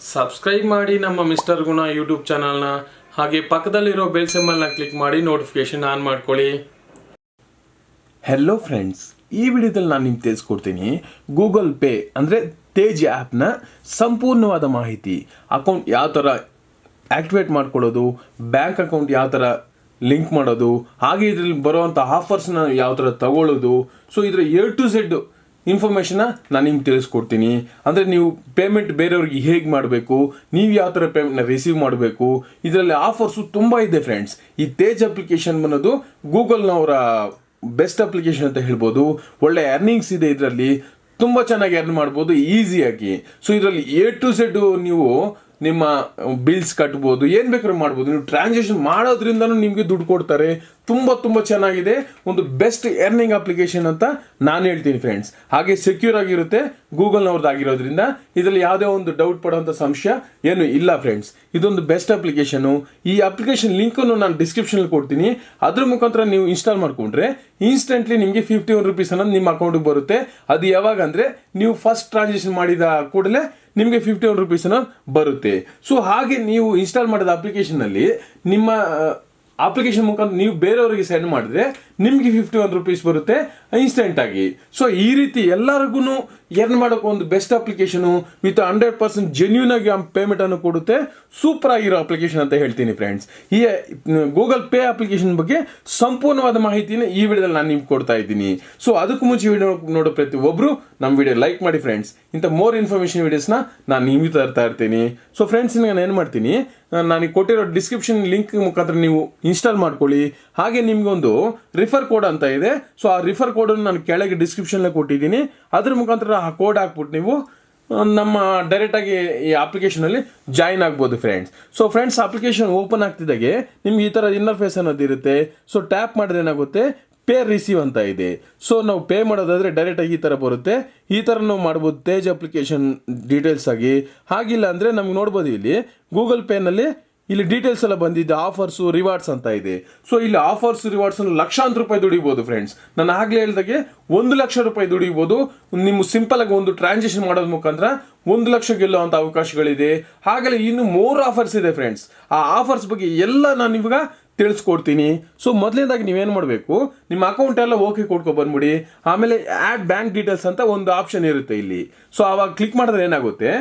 Subscribe ಮಾಡಿ ನಮ್ಮ mister ಗುಣ ಯೂಟ್ಯೂಬ್ ಚಾನಲ್ನ. ಹಾಗೆ ಪಕ್ಕದಲ್ಲಿರೋ ಬೆಲ್ ಸಿಂಬಲ್ನ ಕ್ಲಿಕ್ ಮಾಡಿ ನೋಟಿಫಿಕೇಶನ್ ಆನ್ ಮಾಡ್ಕೊಳ್ಳಿ. ಹೆಲೋ ಫ್ರೆಂಡ್ಸ್, ಈ ವಿಡಿಯೋದಲ್ಲಿ ನಾನು ನಿಮ್ಗೆ ತಿಳಿಸ್ಕೊಡ್ತೀನಿ ಗೂಗಲ್ ಪೇ ಅಂದರೆ ತೇಜ್ ಆ್ಯಪ್ನ ಸಂಪೂರ್ಣವಾದ ಮಾಹಿತಿ. ಅಕೌಂಟ್ ಯಾವ ಥರ ಆ್ಯಕ್ಟಿವೇಟ್ ಮಾಡ್ಕೊಳ್ಳೋದು, ಬ್ಯಾಂಕ್ ಅಕೌಂಟ್ ಯಾವ ಥರ ಲಿಂಕ್ ಮಾಡೋದು, ಹಾಗೆ ಇದರಲ್ಲಿ ಬರುವಂಥ ಆಫರ್ಸ್ನ ಯಾವ ಥರ ತಗೊಳ್ಳೋದು. ಸೊ ಇದರ A to Z ಇನ್ಫಾರ್ಮೇಷನ್ನ ನಾನು ನಿಮ್ಗೆ ತಿಳಿಸ್ಕೊಡ್ತೀನಿ. ಅಂದರೆ ನೀವು ಪೇಮೆಂಟ್ ಬೇರೆಯವ್ರಿಗೆ ಹೇಗೆ ಮಾಡಬೇಕು, ನೀವು ಯಾವ ಥರ ಪೇಮೆಂಟ್ನ ರಿಸೀವ್ ಮಾಡಬೇಕು. ಇದರಲ್ಲಿ ಆಫರ್ಸು ತುಂಬ ಇದೆ ಫ್ರೆಂಡ್ಸ್. ಈ ತೇಜ್ ಅಪ್ಲಿಕೇಶನ್ ಅನ್ನೋದು ಗೂಗಲ್ನವರ ಬೆಸ್ಟ್ ಅಪ್ಲಿಕೇಶನ್ ಅಂತ ಹೇಳ್ಬೋದು. ಒಳ್ಳೆ ಅರ್ನಿಂಗ್ಸ್ ಇದೆ ಇದರಲ್ಲಿ, ತುಂಬ ಚೆನ್ನಾಗಿ ಅರ್ನ್ ಮಾಡ್ಬೋದು ಈಸಿಯಾಗಿ. ಸೊ ಇದರಲ್ಲಿ A to Z ನೀವು ನಿಮ್ಮ ಬಿಲ್ಸ್ ಕಟ್ಬೋದು, ಏನು ಬೇಕಾದ್ರೂ ಮಾಡ್ಬೋದು. ನೀವು ಟ್ರಾನ್ಸಾಕ್ಷನ್ ಮಾಡೋದ್ರಿಂದನೂ ನಿಮಗೆ ದುಡ್ಡು ಕೊಡ್ತಾರೆ. ತುಂಬ ಚೆನ್ನಾಗಿದೆ, ಒಂದು ಬೆಸ್ಟ್ ಎರ್ನಿಂಗ್ ಅಪ್ಲಿಕೇಶನ್ ಅಂತ ನಾನು ಹೇಳ್ತೀನಿ ಫ್ರೆಂಡ್ಸ್. ಹಾಗೆ ಸೆಕ್ಯೂರ್ ಆಗಿರುತ್ತೆ, ಗೂಗಲ್ನವ್ರದ್ದಾಗಿರೋದ್ರಿಂದ ಇದರಲ್ಲಿ ಯಾವುದೇ ಒಂದು ಡೌಟ್ ಪಡೋಂಥ ಸಂಶಯ ಏನು ಇಲ್ಲ ಫ್ರೆಂಡ್ಸ್. ಇದೊಂದು ಬೆಸ್ಟ್ ಅಪ್ಲಿಕೇಶನು. ಈ ಅಪ್ಲಿಕೇಶನ್ ಲಿಂಕನ್ನು ನಾನು ಡಿಸ್ಕ್ರಿಪ್ಷನಲ್ಲಿ ಕೊಡ್ತೀನಿ. ಅದ್ರ ಮುಖಾಂತರ ನೀವು ಇನ್ಸ್ಟಾಲ್ ಮಾಡಿಕೊಂಡ್ರೆ ಇನ್ಸ್ಟೆಂಟ್ಲಿ ನಿಮಗೆ 51 ರೂಪೀಸ್ ಅನ್ನೋದು ನಿಮ್ಮ ಅಕೌಂಟಿಗೆ ಬರುತ್ತೆ. ಅದು ಯಾವಾಗ ಅಂದರೆ ನೀವು ಫಸ್ಟ್ ಟ್ರಾನ್ಸಾಕ್ಷನ್ ಮಾಡಿದ ಕೂಡಲೇ ನಿಮಗೆ 51 ರೂಪೀಸ್ ಅನ್ನೋದು ಬರುತ್ತೆ. ಸೊ ಹಾಗೆ ನೀವು ಇನ್ಸ್ಟಾಲ್ ಮಾಡಿದ ಅಪ್ಲಿಕೇಶನ್ನಲ್ಲಿ ನಿಮ್ಮ ಅಪ್ಲಿಕೇಶನ್ ಮುಖಾಂತರ ನೀವು ಬೇರೆಯವರಿಗೆ ಸೆಂಡ್ ಮಾಡಿದ್ರೆ ನಿಮಗೆ 51 ರೂಪೀಸ್ ಬರುತ್ತೆ ಇನ್ಸ್ಟೆಂಟ್ ಆಗಿ. ಸೊ ಈ ರೀತಿ ಎಲ್ಲರಿಗೂ ಎರ್ನ್ ಮಾಡೋಕೆ ಒಂದು ಬೆಸ್ಟ್ ಅಪ್ಲಿಕೇಶನು ವಿತ್ 100% ಜೆನ್ಯೂನ್ ಆಗಿ ಪೇಮೆಂಟ್ ಅನ್ನು ಕೊಡುತ್ತೆ. ಸೂಪರ್ ಆಗಿರೋ ಅಪ್ಲಿಕೇಶನ್ ಅಂತ ಹೇಳ್ತೀನಿ ಫ್ರೆಂಡ್ಸ್. ಈ ಗೂಗಲ್ ಪೇ ಅಪ್ಲಿಕೇಶನ್ ಬಗ್ಗೆ ಸಂಪೂರ್ಣವಾದ ಮಾಹಿತಿನ ಈ ವಿಡಿಯೋದಲ್ಲಿ ನಾನು ನಿಮ್ಗೆ ಕೊಡ್ತಾ ಇದ್ದೀನಿ. ಸೊ ಅದಕ್ಕೂ ಮುಂಚೆ ವಿಡಿಯೋ ನೋಡೋ ಪ್ರತಿಯೊಬ್ಬರು ನಮ್ಮ ವಿಡಿಯೋ ಲೈಕ್ ಮಾಡಿ ಫ್ರೆಂಡ್ಸ್. ಇಂಥ ಮೋರ್ ಇನ್ಫಾರ್ಮೇಷನ್ ವಿಡಿಯೋಸ್ನ ನಾನು ನಿಮಗೆ ತರ್ತಾ ಇರ್ತೀನಿ. ಸೊ ಫ್ರೆಂಡ್ಸ್, ನಾನು ಏನು ಮಾಡ್ತೀನಿ, ನಾನು ಕೊಟ್ಟಿರೋ ಡಿಸ್ಕ್ರಿಪ್ಷನ್ ಲಿಂಕ್ ಮುಖಾಂತರ ನೀವು ಇನ್ಸ್ಟಾಲ್ ಮಾಡ್ಕೊಳ್ಳಿ. ಹಾಗೆ ನಿಮ್ಗೆ ಒಂದು ರಿಫರ್ ಕೋಡ್ ಅಂತ ಇದೆ. ಸೊ ಆ ರಿಫರ್ ಕೋಡನ್ನು ನಾನು ಕೆಳಗೆ ಡಿಸ್ಕ್ರಿಪ್ಷನ್ಲೇ ಕೊಟ್ಟಿದ್ದೀನಿ. ಅದ್ರ ಮುಖಾಂತರ ಆ ಕೋಡ್ ಹಾಕ್ಬಿಟ್ಟು ನೀವು ನಮ್ಮ ಡೈರೆಕ್ಟಾಗಿ ಈ ಅಪ್ಲಿಕೇಶನಲ್ಲಿ ಜಾಯಿನ್ ಆಗ್ಬೋದು friends. So friends, application open ಆಗ್ತಿದ್ದಾಗೆ ನಿಮ್ಗೆ ಈ ಥರ ಇನ್ನರ್ಫೇಸ್ ಅನ್ನೋದು ಇರುತ್ತೆ. ಸೊ ಟ್ಯಾಪ್ ಮಾಡಿದ್ರೆ ಏನಾಗುತ್ತೆ, ಪೇ ರಿಸೀವ್ ಅಂತ ಇದೆ. ಸೊ ನಾವು ಪೇ ಮಾಡೋದಾದರೆ ಡೈರೆಕ್ಟಾಗಿ ಈ ಥರ ಬರುತ್ತೆ. ಈ ಥರ ನಾವು ಮಾಡ್ಬೋದು ತೇಜ್ ಅಪ್ಲಿಕೇಶನ್ ಡೀಟೇಲ್ಸ್ ಆಗಿ. ಹಾಗಿಲ್ಲ ಅಂದರೆ ನಮ್ಗೆ ನೋಡ್ಬೋದು ಇಲ್ಲಿ ಗೂಗಲ್ ಪೇನಲ್ಲಿ ಇಲ್ಲಿ ಡೀಟೇಲ್ಸ್ ಎಲ್ಲ ಬಂದಿದೆ. ಆಫರ್ಸು, ರಿವಾರ್ಡ್ಸ್ ಅಂತ ಇದೆ. ಸೊ ಇಲ್ಲಿ ಆಫರ್ಸ್, ರಿವಾರ್ಡ್ಸ್ ಲಕ್ಷಾಂತರ ರೂಪಾಯಿ ದುಡಿಬೋದು ಫ್ರೆಂಡ್ಸ್. ನಾನು ಆಗಲೇ ಹೇಳಿದಾಗೆ 1 ಲಕ್ಷ ರೂಪಾಯಿ ದುಡಿಬೋದು. ನಿಮ್ಮ ಸಿಂಪಲ್ ಆಗಿ ಒಂದು ಟ್ರಾನ್ಸಾಕ್ಷನ್ ಮಾಡೋದ್ರ ಮುಖಾಂತರ 1 ಲಕ್ಷ ಗೆಲ್ಲುವಂಥ ಅವಕಾಶಗಳಿದೆ. ಹಾಗೆಯೇ ಇನ್ನು 3 ಆಫರ್ಸ್ ಇದೆ ಫ್ರೆಂಡ್ಸ್. ಆ ಆಫರ್ಸ್ ಬಗ್ಗೆ ಎಲ್ಲ ನಾನು ಇವಾಗ ತಿಳಿಸ್ಕೊಡ್ತೀನಿ. ಸೊ ಮೊದಲನೇದಾಗಿ ನೀವೇನು ಮಾಡಬೇಕು, ನಿಮ್ಮ ಅಕೌಂಟ್ ಎಲ್ಲ ಓಕೆ ಕೊಡ್ಕೊ ಬಂದ್ಬಿಡಿ. ಆಮೇಲೆ ಆ್ಯಡ್ ಬ್ಯಾಂಕ್ ಡೀಟೇಲ್ಸ್ ಅಂತ ಒಂದು ಆಪ್ಷನ್ ಇರುತ್ತೆ ಇಲ್ಲಿ. ಸೊ ಆವಾಗ ಕ್ಲಿಕ್ ಮಾಡಿದ್ರೆ ಏನಾಗುತ್ತೆ,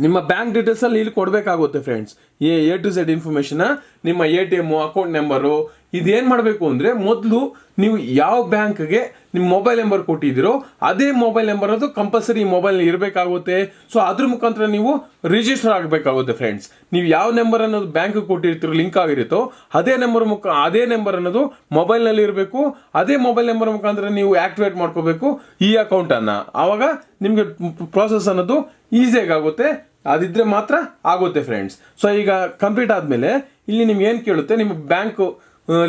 ನಿಮ್ಮ ಬ್ಯಾಂಕ್ ಡೀಟೇಲ್ಸಲ್ಲಿ ಇಲ್ಲಿ ಕೊಡಬೇಕಾಗುತ್ತೆ ಫ್ರೆಂಡ್ಸ್. A to Z ಇನ್ಫಾರ್ಮೇಷನ್ನ, ನಿಮ್ಮ ATM, ಅಕೌಂಟ್ ನಂಬರು. ಇದೇನು ಮಾಡಬೇಕು ಅಂದರೆ, ಮೊದಲು ನೀವು ಯಾವ ಬ್ಯಾಂಕ್ಗೆ ನಿಮ್ಮ ಮೊಬೈಲ್ ನಂಬರ್ ಕೊಟ್ಟಿದ್ದೀರೋ ಅದೇ ಮೊಬೈಲ್ ನಂಬರ್ ಅದು ಕಂಪಲ್ಸರಿ ಮೊಬೈಲ್ ಇರಬೇಕಾಗುತ್ತೆ. ಸೊ ಅದ್ರ ಮುಖಾಂತರ ನೀವು ರಿಜಿಸ್ಟರ್ ಆಗಬೇಕಾಗುತ್ತೆ ಫ್ರೆಂಡ್ಸ್. ನೀವು ಯಾವ ನಂಬರ್ ಅನ್ನೋದು ಬ್ಯಾಂಕ್ಗೆ ಕೊಟ್ಟಿರ್ತೀರೋ, ಲಿಂಕ್ ಆಗಿರುತ್ತೋ ಅದೇ ನಂಬರ್ ಅನ್ನೋದು ಮೊಬೈಲ್ನಲ್ಲಿ ಇರಬೇಕು. ಅದೇ ಮೊಬೈಲ್ ನಂಬರ್ ಮುಖಾಂತರ ನೀವು ಆಕ್ಟಿವೇಟ್ ಮಾಡ್ಕೋಬೇಕು ಈ ಅಕೌಂಟನ್ನು. ಆವಾಗ ನಿಮಗೆ ಪ್ರಾಸೆಸ್ ಅನ್ನೋದು ಈಸಿಯಾಗಿ ಆಗುತ್ತೆ. ಅದಿದ್ರೆ ಮಾತ್ರ ಆಗುತ್ತೆ ಫ್ರೆಂಡ್ಸ್. ಸೊ ಈಗ ಕಂಪ್ಲೀಟ್ ಆದಮೇಲೆ ಇಲ್ಲಿ ನಿಮ್ಗೆ ಏನು ಕೇಳುತ್ತೆ, ನಿಮ್ಮ ಬ್ಯಾಂಕ್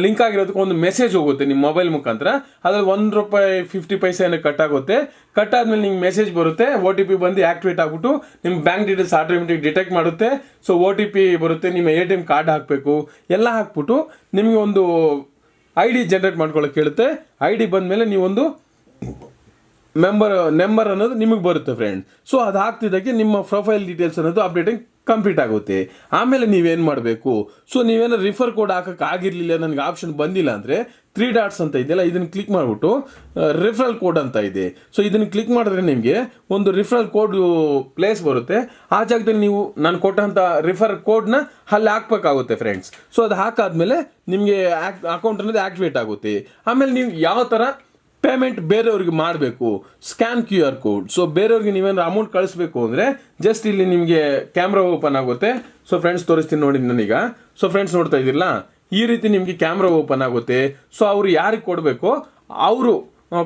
ಲಿಂಕ್ ಆಗಿರೋದಕ್ಕೆ ಒಂದು ಮೆಸೇಜ್ ಹೋಗುತ್ತೆ ನಿಮ್ಮ ಮೊಬೈಲ್ ಮುಖಾಂತರ. ಅದ್ರಲ್ಲಿ ₹1.50 ಕಟ್ ಆಗುತ್ತೆ. ಕಟ್ ಆದಮೇಲೆ ನಿಮ್ಗೆ ಮೆಸೇಜ್ ಬರುತ್ತೆ, OTP ಬಂದು ಆಕ್ಟಿವೇಟ್ ಆಗ್ಬಿಟ್ಟು ನಿಮ್ಮ ಬ್ಯಾಂಕ್ ಡೀಟೇಲ್ಸ್ ಆಟೋಮೆಟಿಕ್ ಡಿಟೆಕ್ಟ್ ಮಾಡುತ್ತೆ. ಸೊ OTP ಬರುತ್ತೆ, ನಿಮ್ಮ ATM ಕಾರ್ಡ್ ಹಾಕಬೇಕು. ಎಲ್ಲ ಹಾಕ್ಬಿಟ್ಟು ನಿಮಗೆ ಒಂದು ID ಜನರೇಟ್ ಮಾಡ್ಕೊಳ್ಳೋಕೆ ಕೇಳುತ್ತೆ. ID ಬಂದಮೇಲೆ ನೀವೊಂದು ನಂಬರ್ ಅನ್ನೋದು ನಿಮಗೆ ಬರುತ್ತೆ ಫ್ರೆಂಡ್. ಸೊ ಅದು ಹಾಕ್ತಿದ್ದಕ್ಕೆ ನಿಮ್ಮ ಪ್ರೊಫೈಲ್ ಡೀಟೇಲ್ಸ್ ಅನ್ನೋದು ಅಪ್ಡೇಟಿಂಗ್ ಕಂಪ್ಲೀಟ್ ಆಗುತ್ತೆ. ಆಮೇಲೆ ನೀವೇನು ಮಾಡಬೇಕು, ಸೊ ನೀವೇನೋ ರಿಫರ್ ಕೋಡ್ ಹಾಕಕ್ಕೆ ಆಗಿರಲಿಲ್ಲ, ನನಗೆ ಆಪ್ಷನ್ ಬಂದಿಲ್ಲ ಅಂದರೆ 3 ಡಾಟ್ಸ್ ಅಂತ ಇದೆಯಲ್ಲ, ಇದನ್ನು ಕ್ಲಿಕ್ ಮಾಡಿಬಿಟ್ಟು ರಿಫರಲ್ ಕೋಡ್ ಅಂತ ಇದೆ. ಸೊ ಇದನ್ನು ಕ್ಲಿಕ್ ಮಾಡಿದ್ರೆ ನಿಮಗೆ ಒಂದು ರಿಫರಲ್ ಕೋಡ್ ಪ್ಲೇಸ್ ಬರುತ್ತೆ. ಆ ಜಾಗದಲ್ಲಿ ನೀವು ನಾನು ಕೊಟ್ಟಂಥ ರಿಫರ್ ಕೋಡ್ನ ಅಲ್ಲಿ ಹಾಕಬೇಕಾಗುತ್ತೆ ಫ್ರೆಂಡ್ಸ್. ಸೊ ಅದು ಹಾಕಾದ್ಮೇಲೆ ನಿಮಗೆ ಅಕೌಂಟ್ ಅನ್ನೋದು ಆಕ್ಟಿವೇಟ್ ಆಗುತ್ತೆ. ಆಮೇಲೆ ನೀವು ಯಾವ ಥರ ಪೇಮೆಂಟ್ ಬೇರೆಯವ್ರಿಗೆ ಮಾಡಬೇಕು, ಸ್ಕ್ಯಾನ್ QR ಕೋಡ್. ಸೊ ಬೇರೆಯವ್ರಿಗೆ ನೀವೇನಾದ್ರು ಅಮೌಂಟ್ ಕಳಿಸ್ಬೇಕು ಅಂದರೆ ಜಸ್ಟ್ ಇಲ್ಲಿ ನಿಮಗೆ ಕ್ಯಾಮ್ರಾ ಓಪನ್ ಆಗುತ್ತೆ. ಸೊ ಫ್ರೆಂಡ್ಸ್ ತೋರಿಸ್ತೀನಿ ನೋಡಿ ನಾನೀಗ. ಸೊ ಫ್ರೆಂಡ್ಸ್ ನೋಡ್ತಾ ಇದ್ದೀರಲ್ಲ, ಈ ರೀತಿ ನಿಮಗೆ ಕ್ಯಾಮ್ರಾ ಓಪನ್ ಆಗುತ್ತೆ. ಸೊ ಅವರು ಯಾರಿಗೆ ಕೊಡಬೇಕೋ ಅವರು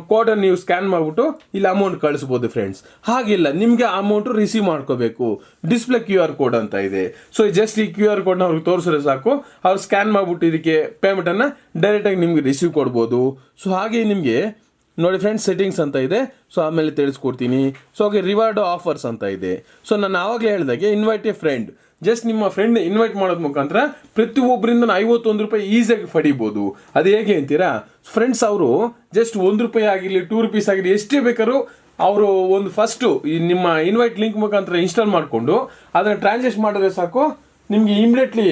ಕೋಡನ್ನು ನೀವು ಸ್ಕ್ಯಾನ್ ಮಾಡಿಬಿಟ್ಟು ಇಲ್ಲಿ ಅಮೌಂಟ್ ಕಳಿಸ್ಬೋದು ಫ್ರೆಂಡ್ಸ್. ಹಾಗಿಲ್ಲ, ನಿಮಗೆ ಅಮೌಂಟು ರಿಸೀವ್ ಮಾಡ್ಕೋಬೇಕು, ಡಿಸ್ಪ್ಲೇ QR ಕೋಡ್ ಅಂತ ಇದೆ. ಸೊ ಜಸ್ಟ್ ಈ QR ಕೋಡ್ನ ಅವ್ರಿಗೆ ತೋರಿಸಿದ್ರೆ ಸಾಕು, ಅವ್ರು ಸ್ಕ್ಯಾನ್ ಮಾಡಿಬಿಟ್ಟು ಇದಕ್ಕೆ ಪೇಮೆಂಟನ್ನು ಡೈರೆಕ್ಟಾಗಿ ನಿಮಗೆ ರಿಸೀವ್ ಕೊಡ್ಬೋದು. ಸೊ ಹಾಗೆ ನಿಮಗೆ ನೋಡಿ ಫ್ರೆಂಡ್ಸ್, ಸೆಟ್ಟಿಂಗ್ಸ್ ಅಂತ ಇದೆ. ಸೊ ಆಮೇಲೆ ತಿಳಿಸ್ಕೊಡ್ತೀನಿ. ಸೊ ಹಾಗೆ ರಿವಾರ್ಡ್ ಆಫರ್ಸ್ ಅಂತ ಇದೆ. ಸೊ ನಾನು ಆವಾಗಲೇ ಹೇಳಿದಾಗೆ ಇನ್ವೈಟ್ ಎ ಫ್ರೆಂಡ್. ಜಸ್ಟ್ ನಿಮ್ಮ ಫ್ರೆಂಡ್ ಇನ್ವೈಟ್ ಮಾಡೋದ್ ಮುಖಾಂತರ ಪ್ರತಿಯೊಬ್ಬರಿಂದ 51 ರೂಪಾಯಿ ಈಸಿಯಾಗಿ ಪಡಿಬೋದು. ಅದು ಹೇಗೆ ಅಂತೀರಾ ಫ್ರೆಂಡ್ಸ್, ಅವರು ಜಸ್ಟ್ ₹1 ಆಗಿರಲಿ, ₹2 ಆಗಿರಲಿ, ಎಷ್ಟೇ ಬೇಕಾದ್ರೂ ಅವರು ಒಂದು ಫಸ್ಟು ನಿಮ್ಮ ಇನ್ವೈಟ್ ಲಿಂಕ್ ಮುಖಾಂತರ ಇನ್ಸ್ಟಾಲ್ ಮಾಡಿಕೊಂಡು ಅದನ್ನು ಟ್ರಾನ್ಸಾಕ್ಷನ್ ಮಾಡಿದ್ರೆ ಸಾಕು, ನಿಮಗೆ ಇಮಿಡಿಯೇಟ್ಲಿ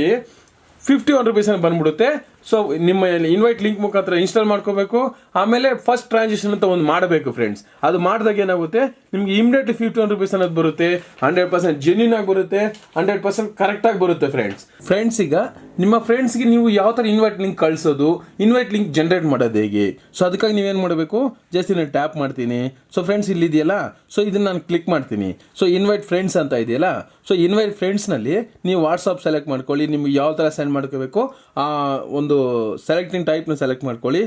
51 rupees ಬಂದ್ಬಿಡುತ್ತೆ. ಸೊ ನಿಮ್ಮ ಇನ್ವೈಟ್ ಲಿಂಕ್ ಮುಖಾಂತರ ಇನ್ಸ್ಟಾಲ್ ಮಾಡ್ಕೋಬೇಕು, ಆಮೇಲೆ ಫಸ್ಟ್ ಟ್ರಾನ್ಸಾಕ್ಷನ್ ಅಂತ ಒಂದು ಮಾಡಬೇಕು ಫ್ರೆಂಡ್ಸ್. ಅದು ಮಾಡಿದಾಗ ಏನಾಗುತ್ತೆ, ನಿಮ್ಗೆ ಇಮಿಡಿಯೇಟ್ಲಿ 51 rupees ಅನ್ನೋದು ಬರುತ್ತೆ. 100% ಜೆನ್ಯೂನ್ ಆಗಿ ಬರುತ್ತೆ, 100% ಕರೆಕ್ಟಾಗಿ ಬರುತ್ತೆ ಫ್ರೆಂಡ್ಸ್. ಈಗ ನಿಮ್ಮ ಫ್ರೆಂಡ್ಸ್ಗೆ ನೀವು ಯಾವ ಥರ ಇನ್ವೈಟ್ ಲಿಂಕ್ ಕಳಿಸೋದು, ಇನ್ವೈಟ್ ಲಿಂಕ್ ಜನರೇಟ್ ಮಾಡೋದು ಹೇಗೆ? ಸೊ ಅದಕ್ಕಾಗಿ ನೀವೇನು ಮಾಡಬೇಕು, ಜಸ್ಟ್ ನಾನು ಟ್ಯಾಪ್ ಮಾಡ್ತೀನಿ. ಸೊ ಫ್ರೆಂಡ್ಸ್ ಇಲ್ಲಿದೆಯಲ್ಲ, ಸೊ ಇದನ್ನು ನಾನು ಕ್ಲಿಕ್ ಮಾಡ್ತೀನಿ. ಸೊ ಇನ್ವೈಟ್ ಫ್ರೆಂಡ್ಸ್ ಅಂತ ಇದೆಯಲ್ಲ, ಸೊ ಇನ್ವೈಟ್ ಫ್ರೆಂಡ್ಸ್ನಲ್ಲಿ ನೀವು ವಾಟ್ಸಪ್ ಸೆಲೆಕ್ಟ್ ಮಾಡ್ಕೊಳ್ಳಿ. ನಿಮ್ಗೆ ಯಾವ ಥರ ಸೆಂಡ್ ಮಾಡ್ಕೋಬೇಕು ಆ ಒಂದು ಸೆಲೆಕ್ಟಿಂಗ್ ಟೈಪ್ನ ಸೆಲೆಕ್ಟ್ ಮಾಡ್ಕೊಳ್ಳಿ,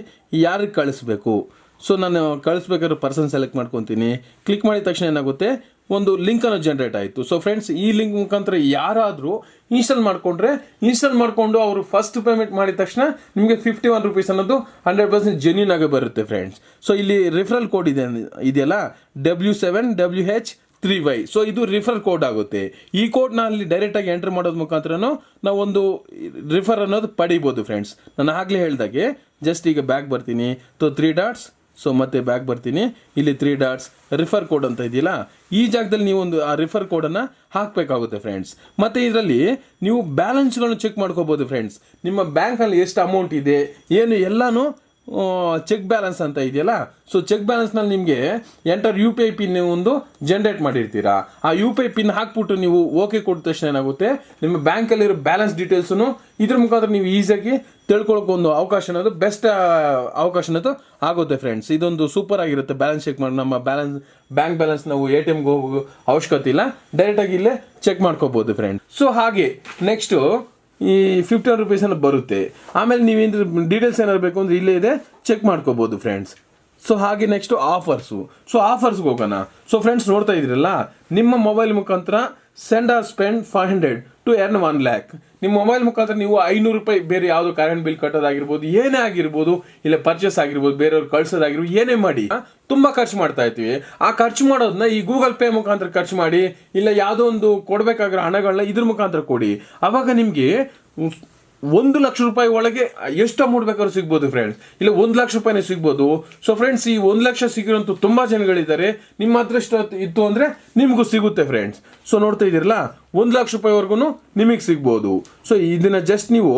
ಯಾರಿಗೆ ಕಳಿಸ್ಬೇಕು. ಸೊ ನಾನು ಕಳಿಸ್ಬೇಕಾದ್ರೆ ಪರ್ಸನ್ ಸೆಲೆಕ್ಟ್ ಮಾಡ್ಕೊತೀನಿ. ಕ್ಲಿಕ್ ಮಾಡಿದ ತಕ್ಷಣ ಏನಾಗುತ್ತೆ, ಒಂದು ಲಿಂಕನ್ನು ಜನ್ರೇಟ್ ಆಯಿತು. ಸೊ ಫ್ರೆಂಡ್ಸ್, ಈ ಲಿಂಕ್ ಮುಖಾಂತರ ಯಾರಾದರೂ ಇನ್ಸ್ಟಾಲ್ ಮಾಡಿಕೊಂಡು ಅವರು ಫಸ್ಟ್ ಪೇಮೆಂಟ್ ಮಾಡಿದ ತಕ್ಷಣ ನಿಮಗೆ 51 rupees ಅನ್ನೋದು 100% ಜೆನ್ಯೂನ್ ಆಗಿ ಬರುತ್ತೆ ಫ್ರೆಂಡ್ಸ್. ಸೊ ಇಲ್ಲಿ ರಿಫರಲ್ ಕೋಡ್ ಇದೆಯಲ್ಲ W7WH3Y. ಸೊ ಇದು ರಿಫರ್ ಕೋಡ್ ಆಗುತ್ತೆ. ಈ ಕೋಡ್ನ ಅಲ್ಲಿ ಡೈರೆಕ್ಟಾಗಿ ಎಂಟರ್ ಮಾಡೋದ್ರ ಮುಖಾಂತರ ನಾವು ಒಂದು ರಿಫರ್ ಅನ್ನೋದು ಪಡಿಬೋದು ಫ್ರೆಂಡ್ಸ್. ನಾನು ಆಗಲೇ ಹೇಳ್ದಾಗೆ ಜಸ್ಟ್ ಈಗ ಬ್ಯಾಕ್ ಬರ್ತೀನಿ. 3 dots. ಸೊ ಮತ್ತೆ ಬ್ಯಾಕ್ ಬರ್ತೀನಿ. ಇಲ್ಲಿ 3 dots ರಿಫರ್ ಕೋಡ್ ಅಂತ ಇದೆಯಲ್ಲ, ಈ ಜಾಗದಲ್ಲಿ ನೀವು ಒಂದು ಆ ರಿಫರ್ ಕೋಡನ್ನು ಹಾಕಬೇಕಾಗುತ್ತೆ ಫ್ರೆಂಡ್ಸ್. ಮತ್ತು ಇದರಲ್ಲಿ ನೀವು ಬ್ಯಾಲೆನ್ಸ್ಗಳನ್ನು ಚೆಕ್ ಮಾಡ್ಕೋಬೋದು ಫ್ರೆಂಡ್ಸ್. ನಿಮ್ಮ ಬ್ಯಾಂಕಲ್ಲಿ ಎಷ್ಟು ಅಮೌಂಟ್ ಇದೆ ಏನು ಎಲ್ಲನೂ ಚೆಕ್ ಬ್ಯಾಲೆನ್ಸ್ ಅಂತ ಇದೆಯಲ್ಲ, ಸೊ ಚೆಕ್ ಬ್ಯಾಲೆನ್ಸ್ನಲ್ಲಿ ನಿಮಗೆ ಎಂಟರ್ UPI ಪಿನ್ ಒಂದು ಜನ್ರೇಟ್ ಮಾಡಿರ್ತೀರಾ. ಆ UPI ಪಿನ್ ಹಾಕ್ಬಿಟ್ಟು ನೀವು ಓಕೆ ಕೊಟ್ಟ ತಕ್ಷಣ ಏನಾಗುತ್ತೆ, ನಿಮ್ಮ ಬ್ಯಾಂಕಲ್ಲಿರೋ ಬ್ಯಾಲೆನ್ಸ್ ಡೀಟೇಲ್ಸನ್ನು ಇದ್ರ ಮುಖಾಂತರ ನೀವು ಈಸಿಯಾಗಿ ತಿಳ್ಕೊಳ್ಳೋಕೆ ಒಂದು ಅವಕಾಶ ಅನ್ನೋದು ಬೆಸ್ಟ್ ಅವಕಾಶ ಅನ್ನೋದು ಆಗುತ್ತೆ ಫ್ರೆಂಡ್ಸ್. ಇದೊಂದು ಸೂಪರ್ ಆಗಿರುತ್ತೆ. ಬ್ಯಾಲೆನ್ಸ್ ಚೆಕ್ ಮಾಡಿ ನಮ್ಮ ಬ್ಯಾಂಕ್ ಬ್ಯಾಲೆನ್ಸ್ ನಾವು ATMಗೆ ಹೋಗೋ ಅವಶ್ಯಕತೆ ಇಲ್ಲ, ಡೈರೆಕ್ಟಾಗಿ ಇಲ್ಲೇ ಚೆಕ್ ಮಾಡ್ಕೋಬೋದು ಫ್ರೆಂಡ್ಸ್. ಸೊ ಹಾಗೆ ನೆಕ್ಸ್ಟು ಈ 51 rupees ಬರುತ್ತೆ. ಆಮೇಲೆ ನೀವೇನು ಡೀಟೇಲ್ಸ್ ಏನಾದ್ರು ಬೇಕು ಅಂದರೆ ಇಲ್ಲೇ ಇದೆ, ಚೆಕ್ ಮಾಡ್ಕೋಬೋದು ಫ್ರೆಂಡ್ಸ್. ಸೊ ಹಾಗೆ ನೆಕ್ಸ್ಟು ಆಫರ್ಸು. ಸೊ ಆಫರ್ಸ್ಗೆ ಹೋಗೋಣ. ಸೊ ಫ್ರೆಂಡ್ಸ್ ನೋಡ್ತಾ ಇದ್ರಲ್ಲ, ನಿಮ್ಮ ಮೊಬೈಲ್ ಮುಖಾಂತರ send or spend 500 to earn 1 lakh. ನಿಮ್ಮ ಮೊಬೈಲ್ ಮುಖಾಂತರ ನೀವು 500 ರೂಪಾಯಿ ಬೇರೆ ಯಾವುದೋ ಕರೆಂಟ್ ಬಿಲ್ ಕಟ್ಟೋದಾಗಿರ್ಬೋದು, ಏನೇ ಆಗಿರ್ಬೋದು, ಇಲ್ಲ ಪರ್ಚೇಸ್ ಆಗಿರ್ಬೋದು, ಬೇರೆಯವ್ರು ಕಳ್ಸೋದಾಗಿರ್ಬೋದು, ಏನೇ ಮಾಡಿ ತುಂಬ ಖರ್ಚು ಮಾಡ್ತಾ ಇರ್ತೀವಿ. ಆ ಖರ್ಚು ಮಾಡೋದನ್ನ ಈ ಗೂಗಲ್ ಪೇ ಮುಖಾಂತರ ಖರ್ಚು ಮಾಡಿ, ಇಲ್ಲ ಯಾವುದೋ ಒಂದು ಕೊಡಬೇಕಾಗಿರೋ ಹಣಗಳನ್ನ ಇದ್ರ ಮುಖಾಂತರ ಕೊಡಿ. ಆವಾಗ ನಿಮಗೆ 1 ಲಕ್ಷ ರೂಪಾಯಿ ಒಳಗೆ ಎಷ್ಟು ಅಮೌಂಟ್ ಬೇಕಾದ್ರೂ ಸಿಗ್ಬೋದು ಫ್ರೆಂಡ್ಸ್, ಇಲ್ಲ 1 ಲಕ್ಷ ರೂಪಾಯಿನೇ ಸಿಗ್ಬೋದು. ಸೊ ಫ್ರೆಂಡ್ಸ್, ಈ 1 ಲಕ್ಷ ಸಿಗಿರೋಂಥ ತುಂಬ ಜನಗಳಿದ್ದಾರೆ. ನಿಮ್ಮ ಅದೃಷ್ಟ ಇತ್ತು ಅಂದರೆ ನಿಮಗೂ ಸಿಗುತ್ತೆ ಫ್ರೆಂಡ್ಸ್. ಸೊ ನೋಡ್ತಾ ಇದ್ದೀರಲ್ಲ, 1 ಲಕ್ಷ ರೂಪಾಯಿವರೆಗೂ ನಿಮಗೆ ಸಿಗ್ಬೋದು. ಸೊ ಇದನ್ನು ಜಸ್ಟ್ ನೀವು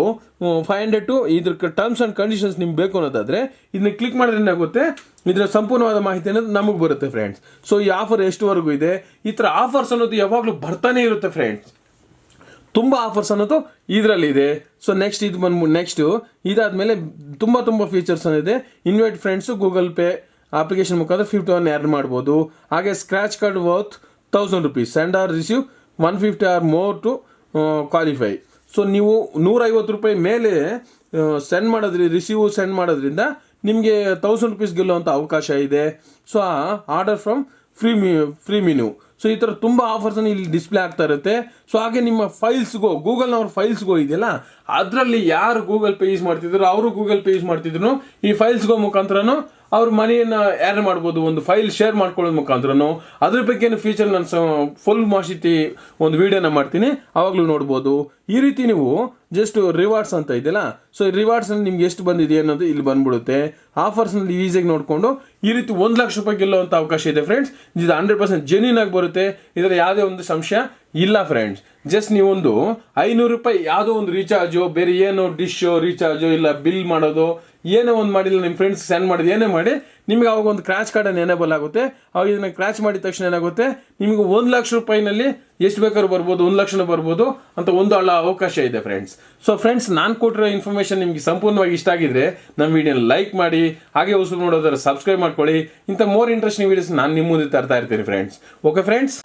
500 to ಇದ್ರ ಟರ್ಮ್ಸ್ ಆ್ಯಂಡ್ ಕಂಡೀಷನ್ಸ್ ನಿಮ್ಗೆ ಬೇಕು ಅನ್ನೋದಾದರೆ ಇದನ್ನ ಕ್ಲಿಕ್ ಮಾಡಿದ್ರೆ ಏನಾಗುತ್ತೆ, ಇದರ ಸಂಪೂರ್ಣವಾದ ಮಾಹಿತಿ ಅನ್ನೋದು ನಮಗೆ ಬರುತ್ತೆ ಫ್ರೆಂಡ್ಸ್. ಸೊ ಈ ಆಫರ್ ಎಷ್ಟುವರೆಗೂ ಇದೆ, ಈ ಥರ ಆಫರ್ಸ್ ಅನ್ನೋದು ಯಾವಾಗಲೂ ಬರ್ತಾನೆ ಇರುತ್ತೆ ಫ್ರೆಂಡ್ಸ್. ತುಂಬ ಆಫರ್ಸ್ ಅನ್ನೋದು ಇದರಲ್ಲಿ ಇದೆ. ಸೊ ನೆಕ್ಸ್ಟು ಇದಾದಮೇಲೆ ತುಂಬ ಫೀಚರ್ಸ್ ಅನ್ನೋದಿದೆ. Invite friends Google Pay application ಮುಖಾಂತರ 51 earn ಮಾಡ್ಬೋದು. ಹಾಗೆ scratch card worth 1000 rupees send or receive 150 or more to qualify. So ನೀವು 150 ರೂಪಾಯಿ ಮೇಲೆ ಸೆಂಡ್ ಮಾಡೋದ್ರಿಂದ ನಿಮಗೆ 1000 rupees ಗೆಲ್ಲುವಂಥ ಅವಕಾಶ ಇದೆ. So order from free menu. So ಈ ಥರ ತುಂಬ ಆಫರ್ಸನ್ನು ಇಲ್ಲಿ ಡಿಸ್ಪ್ಲೇ ಆಗ್ತಾ ಇರುತ್ತೆ. ಸೊ ಹಾಗೆ ನಿಮ್ಮ ಗೂಗಲ್ನವ್ರ ಫೈಲ್ಸ್ಗೋ ಇದೆಯಲ್ಲ, ಅದರಲ್ಲಿ ಯಾರು ಗೂಗಲ್ ಪೇ ಯೂಸ್ ಮಾಡ್ತಿದ್ರು ಅವರು ಗೂಗಲ್ ಪೇ ಯೂಸ್ ಮಾಡ್ತಿದ್ರು, ಈ ಫೈಲ್ಸ್ಗೋ ಮುಖಾಂತರನೂ ಅವ್ರ ಮನಿಯನ್ನು ಆ್ಯಡ್ ಮಾಡ್ಬೋದು. ಒಂದು ಫೈಲ್ ಶೇರ್ ಮಾಡ್ಕೊಳ್ಳೋದು ಮುಖಾಂತರನು ಅದ್ರ ಬಗ್ಗೆ ಫೀಚರ್ ನಾನು ಫುಲ್ ಮಾಹಿತಿ ಒಂದು ವಿಡಿಯೋನ ಮಾಡ್ತೀನಿ, ಆವಾಗಲೂ ನೋಡ್ಬೋದು. ಈ ರೀತಿ ನೀವು ಜಸ್ಟ್ ರಿವಾರ್ಡ್ಸ್ ಅಂತ ಇದೆಯಲ್ಲ, ಸೊ ರಿವಾರ್ಡ್ಸಲ್ಲಿ ನಿಮ್ಗೆ ಎಷ್ಟು ಬಂದಿದೆ ಅನ್ನೋದು ಇಲ್ಲಿ ಬಂದ್ಬಿಡುತ್ತೆ. ಆಫರ್ಸ್ನಲ್ಲಿ ಈಸಿಯಾಗಿ ನೋಡಿಕೊಂಡು ಈ ರೀತಿ 1 ಲಕ್ಷ ರೂಪಾಯಿ ಗೆಲ್ಲುವಂಥ ಅವಕಾಶ ಇದೆ ಫ್ರೆಂಡ್ಸ್. ಇದು 100% ಜೆನ್ಯೂನ್ ಆಗಿ ಬರುತ್ತೆ, ಇದರ ಯಾವುದೇ ಒಂದು ಸಂಶಯ ಇಲ್ಲ ಫ್ರೆಂಡ್ಸ್. ಜಸ್ಟ್ ನೀವೊಂದು 500 ರೂಪಾಯಿ ಯಾವುದೋ ಒಂದು ರೀಚಾರ್ಜು, ಬೇರೆ ಏನೋ ಡಿಶ್ಶು ರೀಚಾರ್ಜು, ಇಲ್ಲ ಬಿಲ್ ಮಾಡೋದು, ಏನೋ ಒಂದು ಮಾಡಿಲ್ಲ ನಿಮ್ಮ ಫ್ರೆಂಡ್ಸ್ ಸೆಂಡ್ ಮಾಡಿದ ಏನೇ ಮಾಡಿ ನಿಮಗೆ ಅವಾಗ ಒಂದು ಕ್ರ್ಯಾಚ್ ಕಾರ್ಡನ್ನು ಎನೇಬಲ್ ಆಗುತ್ತೆ. ಅವಾಗ ಇದನ್ನು ಕ್ರ್ಯಾಚ್ ಮಾಡಿದ ತಕ್ಷಣ ಏನಾಗುತ್ತೆ, ನಿಮಗೆ 1 ಲಕ್ಷ ರೂಪಾಯಿನಲ್ಲಿ ಎಷ್ಟು ಬೇಕಾದ್ರೂ ಬರ್ಬೋದು, 1 ಲಕ್ಷನೂ ಬರ್ಬೋದು ಅಂತ ಒಂದು ಅವಕಾಶ ಇದೆ ಫ್ರೆಂಡ್ಸ್. ಸೊ ಫ್ರೆಂಡ್ಸ್, ನಾನು ಕೊಟ್ಟಿರೋ ಇನ್ಫಾರ್ಮೇಷನ್ ನಿಮಗೆ ಸಂಪೂರ್ಣವಾಗಿ ಇಷ್ಟ ಆಗಿದ್ರೆ ನಮ್ಮ ವಿಡಿಯೋನ ಲೈಕ್ ಮಾಡಿ, ಹಾಗೆ ಹೊಸಬ್ರು ನೋಡೋದಾದ್ರೆ ಸಬ್ಸ್ಕ್ರೈಬ್ ಮಾಡ್ಕೊಳ್ಳಿ. ಇಂಥ ಮೋರ್ ಇಂಟ್ರೆಸ್ಟಿಂಗ್ ವೀಡಿಯೋಸ್ ನಾನು ನಿಮ್ಮ ಮುಂದೆ ತರ್ತಾ ಇರ್ತೀನಿ ಫ್ರೆಂಡ್ಸ್. Okay friends.